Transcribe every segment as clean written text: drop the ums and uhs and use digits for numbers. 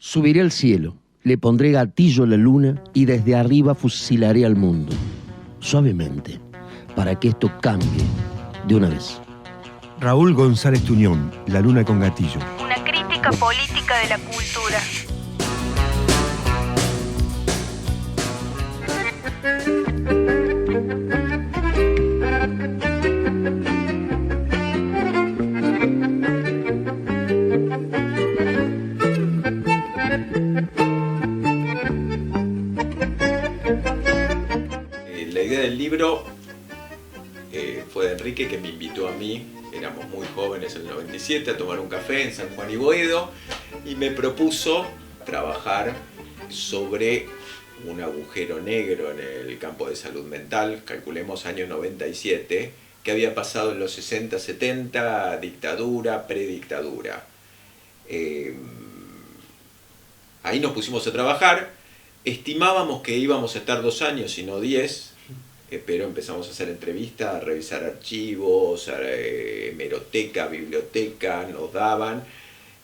Subiré al cielo, le pondré gatillo a la luna y desde arriba fusilaré al mundo, suavemente, para que esto cambie de una vez. Raúl González Tuñón, La luna con gatillo. Una crítica política de la cultura. La idea del libro fue de Enrique, que me invitó a mí, éramos muy jóvenes en el 97, a tomar un café en San Juan y Boedo, y me propuso trabajar sobre un agujero negro en el campo de salud mental, calculemos año 97, que había pasado en los 60, 70, dictadura, predictadura. Ahí nos pusimos a trabajar, estimábamos que íbamos a estar 2 años y no 10, pero empezamos a hacer entrevistas, a revisar archivos, hemeroteca, biblioteca, nos daban,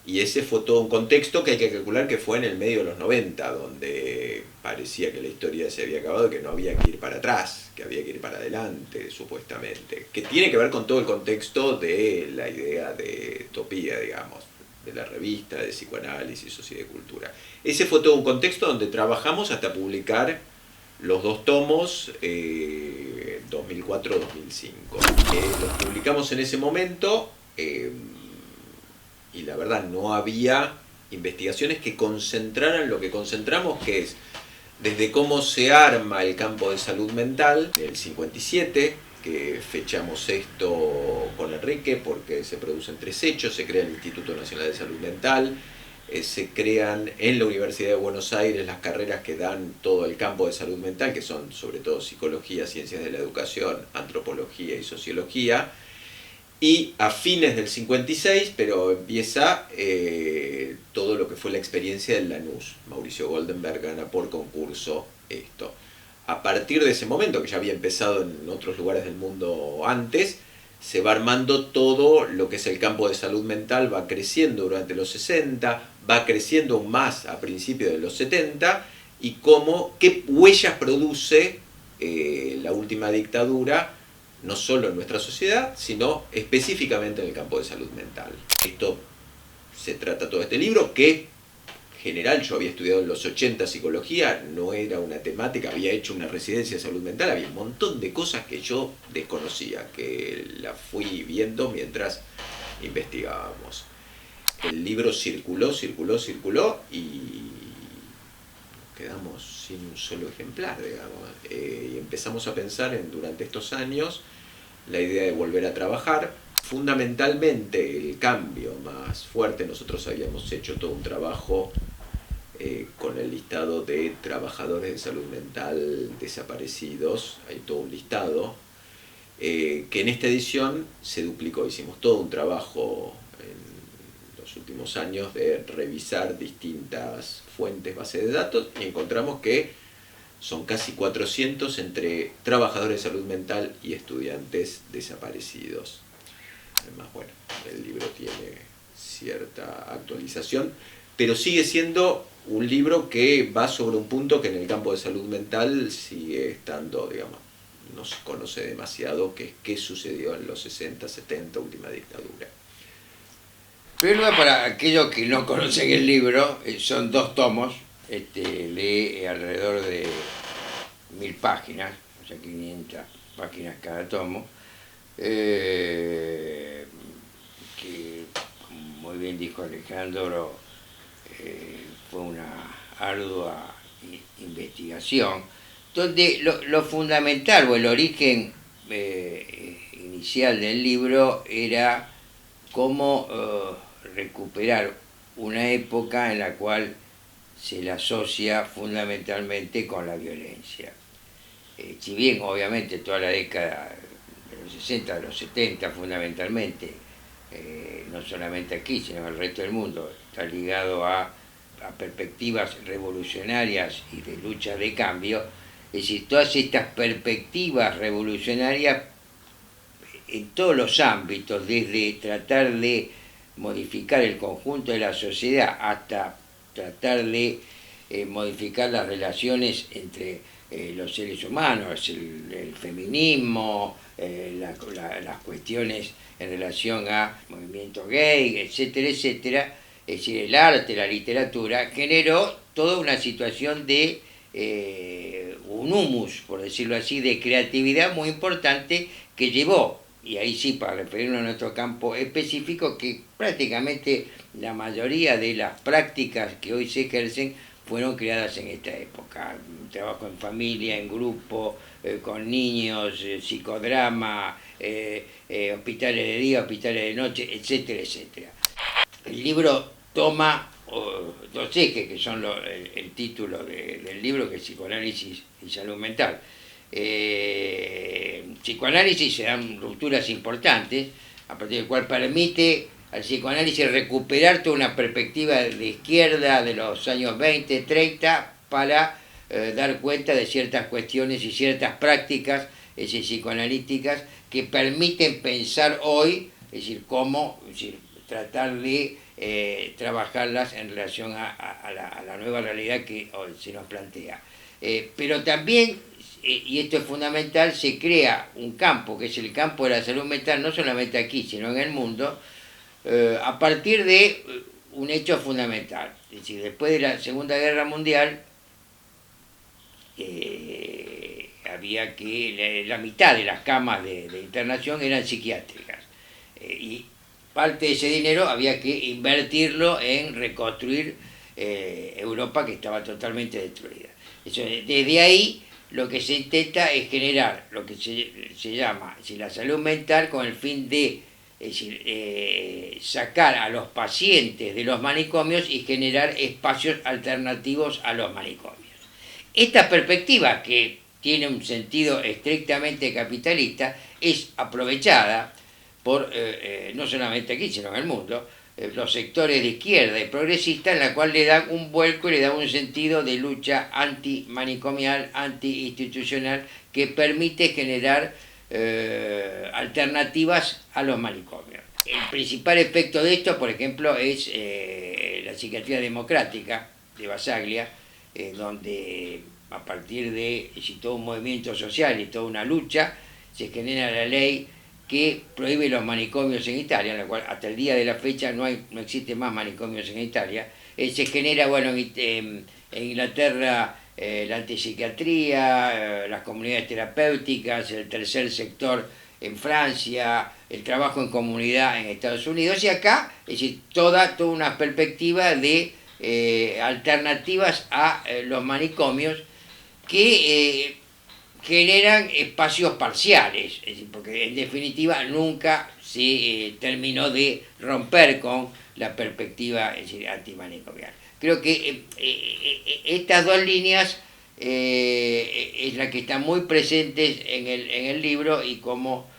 y ese fue todo un contexto que hay que calcular que fue en el medio de los 90, donde parecía que la historia se había acabado y que no había que ir para atrás, que había que ir para adelante, supuestamente, que tiene que ver con todo el contexto de la idea de utopía, digamos, de la revista de psicoanálisis, sociedad y cultura. Ese fue todo un contexto donde trabajamos hasta publicar los 2 tomos 2004-2005. Los publicamos en ese momento y la verdad no había investigaciones que concentraran lo que concentramos, que es desde cómo se arma el campo de salud mental, el 57, que fechamos esto con Enrique porque se producen 3 hechos: se crea el Instituto Nacional de Salud Mental, se crean en la Universidad de Buenos Aires las carreras que dan todo el campo de salud mental, que son sobre todo psicología, ciencias de la educación, antropología y sociología, y a fines del 56, pero empieza todo lo que fue la experiencia del Lanús. Mauricio Goldenberg gana por concurso esto. A partir de ese momento, que ya había empezado en otros lugares del mundo antes, se va armando todo lo que es el campo de salud mental, va creciendo durante los 60, va creciendo aún más a principios de los 70, y qué huellas produce la última dictadura, no solo en nuestra sociedad, sino específicamente en el campo de salud mental. Esto se trata todo este libro, que en general yo había estudiado en los 80 psicología, no era una temática, había hecho una residencia de salud mental, había un montón de cosas que yo desconocía, que la fui viendo mientras investigábamos. El libro circuló y quedamos sin un solo ejemplar, digamos. Y empezamos a pensar durante estos años la idea de volver a trabajar. Fundamentalmente el cambio más fuerte, nosotros habíamos hecho todo un trabajo con el listado de trabajadores de salud mental desaparecidos, hay todo un listado, que en esta edición se duplicó. Hicimos todo un trabajo en los últimos años de revisar distintas fuentes, bases de datos, y encontramos que son casi 400 entre trabajadores de salud mental y estudiantes desaparecidos. Además, bueno, el libro tiene cierta actualización, pero sigue siendo un libro que va sobre un punto que en el campo de salud mental sigue estando, digamos, no se conoce demasiado, que es qué sucedió en los 60, 70, última dictadura. Pero para aquellos que no conocen el libro, son 2 tomos, lee alrededor de 1000 páginas, o sea 500 páginas cada tomo, que, como muy bien dijo Alejandro, fue una ardua investigación, donde lo fundamental o el origen inicial del libro era cómo recuperar una época en la cual se la asocia fundamentalmente con la violencia. Si bien obviamente toda la década de los 60, de los 70 fundamentalmente, no solamente aquí sino en el resto del mundo, está ligado a perspectivas revolucionarias y de lucha de cambio, es decir, todas estas perspectivas revolucionarias en todos los ámbitos, desde tratar de modificar el conjunto de la sociedad hasta tratar de modificar las relaciones entre los seres humanos, el feminismo, las cuestiones en relación a movimiento gay, etcétera, etcétera. Es decir, el arte, la literatura, generó toda una situación de un humus, por decirlo así, de creatividad muy importante que llevó, y ahí sí, para referirnos a nuestro campo específico, que prácticamente la mayoría de las prácticas que hoy se ejercen fueron creadas en esta época. Trabajo en familia, en grupo, con niños, psicodrama, hospitales de día, hospitales de noche, etcétera, etcétera. El libro toma dos ejes, que son el título del libro, que es Psicoanálisis y Salud Mental. Psicoanálisis se dan rupturas importantes, a partir del cual permite al psicoanálisis recuperar toda una perspectiva de izquierda de los años 20, 30, para dar cuenta de ciertas cuestiones y ciertas prácticas psicoanalíticas que permiten pensar hoy, es decir, cómo, es decir, tratar de trabajarlas en relación a la nueva realidad que hoy se nos plantea. Pero también, y esto es fundamental, se crea un campo, que es el campo de la salud mental, no solamente aquí, sino en el mundo, a partir de un hecho fundamental. Es decir, después de la Segunda Guerra Mundial, había que la mitad de las camas de internación eran psiquiátricas, y parte de ese dinero había que invertirlo en reconstruir Europa, que estaba totalmente destruida. Desde ahí lo que se intenta es generar lo que se llama la salud mental, con el fin de, es decir, sacar a los pacientes de los manicomios y generar espacios alternativos a los manicomios. Esta perspectiva, que tiene un sentido estrictamente capitalista, es aprovechada por, no solamente aquí, sino en el mundo, los sectores de izquierda y progresista, en la cual le dan un vuelco y le dan un sentido de lucha antimanicomial, antiinstitucional, que permite generar alternativas a los manicomios. El principal efecto de esto, por ejemplo, es la psiquiatría democrática de Basaglia, donde a partir de todo un movimiento social y toda una lucha, se genera la ley que prohíbe los manicomios en Italia, en la cual hasta el día de la fecha no existe más manicomios en Italia. Se genera, bueno, en Inglaterra, la antipsiquiatría, las comunidades terapéuticas, el tercer sector en Francia, el trabajo en comunidad en Estados Unidos, y acá, es decir, toda una perspectiva de alternativas a los manicomios, que generan espacios parciales, es decir, porque en definitiva nunca se terminó de romper con la perspectiva, es decir, antimanicomial. Creo que estas dos líneas es la que están muy presentes en el libro, y como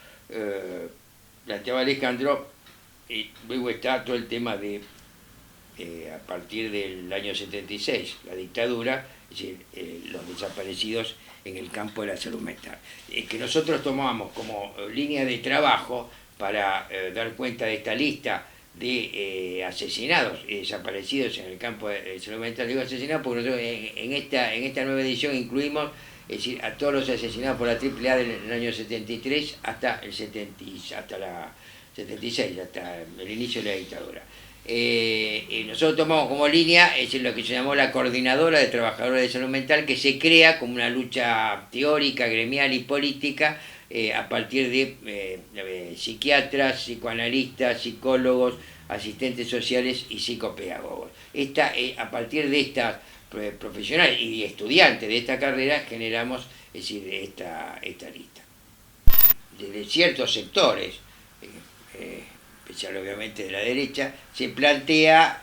planteaba Alejandro, luego está todo el tema de a partir del año 76, la dictadura, es decir, los desaparecidos en el campo de la salud mental, que nosotros tomamos como línea de trabajo para dar cuenta de esta lista de asesinados y desaparecidos en el campo de salud mental. Digo asesinados porque nosotros en esta nueva edición incluimos, es decir, a todos los asesinados por la AAA del año 73 hasta el 76, hasta el inicio de la dictadura. Nosotros tomamos como línea, es lo que se llamó la Coordinadora de Trabajadores de Salud Mental, que se crea como una lucha teórica, gremial y política, a partir de psiquiatras, psicoanalistas, psicólogos, asistentes sociales y psicopedagogos. A partir de estas profesionales y estudiantes de esta carrera, generamos, es decir, esta lista. Desde ciertos sectores, especial obviamente de la derecha, se plantea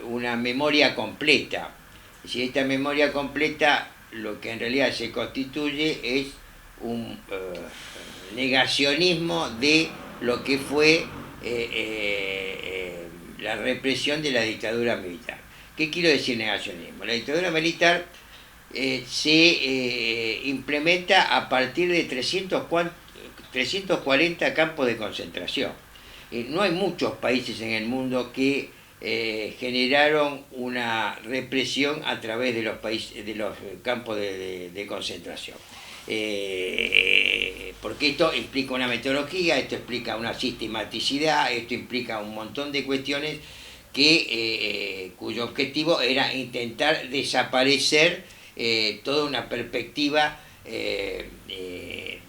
una memoria completa. Es decir, esta memoria completa, lo que en realidad se constituye es un negacionismo de lo que fue la represión de la dictadura militar. ¿Qué quiero decir negacionismo? La dictadura militar se implementa a partir de 340 campos de concentración. No hay muchos países en el mundo que generaron una represión a través de los países, de los campos de concentración. Porque esto implica una metodología, esto implica una sistematicidad, esto implica un montón de cuestiones cuyo objetivo era intentar desaparecer toda una perspectiva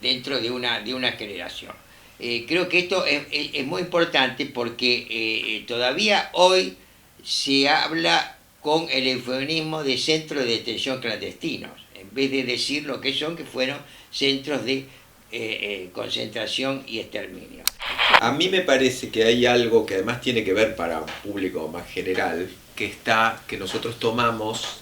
dentro de una generación. Creo que esto es muy importante porque todavía hoy se habla con el eufemismo de centros de detención clandestinos, en vez de decir lo que fueron centros de concentración y exterminio. A mí me parece que hay algo que además tiene que ver para un público más general, que nosotros tomamos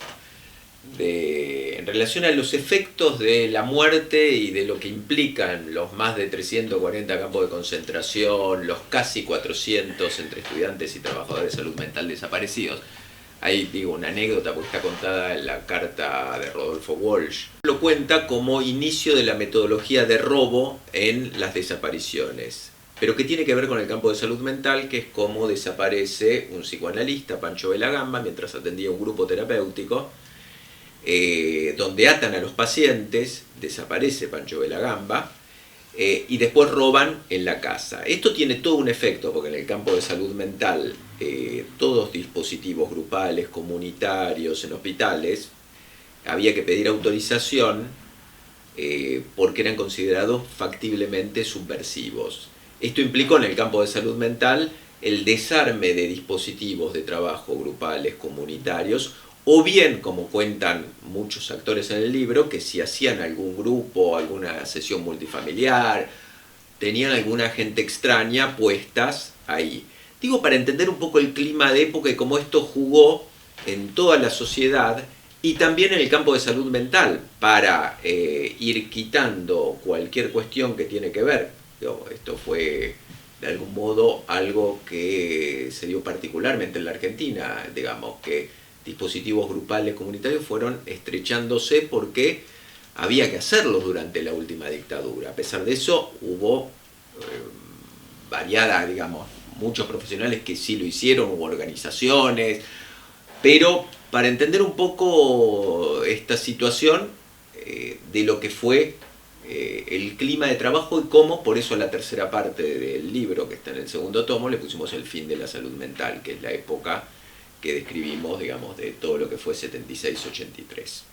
en relación a los efectos de la muerte y de lo que implican los más de 340 campos de concentración, los casi 400 entre estudiantes y trabajadores de salud mental desaparecidos. Ahí digo una anécdota porque está contada en la carta de Rodolfo Walsh. Lo cuenta como inicio de la metodología de robo en las desapariciones, pero que tiene que ver con el campo de salud mental, que es cómo desaparece un psicoanalista, Pancho Belagamba, mientras atendía un grupo terapéutico, donde atan a los pacientes, desaparece Pancho Belagamba, y después roban en la casa. Esto tiene todo un efecto, porque en el campo de salud mental, todos dispositivos grupales, comunitarios, en hospitales, había que pedir autorización porque eran considerados factiblemente subversivos. Esto implicó en el campo de salud mental el desarme de dispositivos de trabajo grupales, comunitarios, o bien, como cuentan muchos actores en el libro, que si hacían algún grupo, alguna sesión multifamiliar, tenían alguna gente extraña puestas ahí. Digo, para entender un poco el clima de época y cómo esto jugó en toda la sociedad y también en el campo de salud mental, para ir quitando cualquier cuestión que tiene que ver. Esto fue, de algún modo, algo que se dio particularmente en la Argentina, digamos, que dispositivos grupales comunitarios fueron estrechándose porque había que hacerlo durante la última dictadura. A pesar de eso, hubo variada, digamos, muchos profesionales que sí lo hicieron, hubo organizaciones, pero para entender un poco esta situación de lo que fue el clima de trabajo y cómo, por eso la tercera parte del libro, que está en el segundo tomo, le pusimos el fin de la salud mental, que es la época que describimos, digamos, de todo lo que fue 76-83.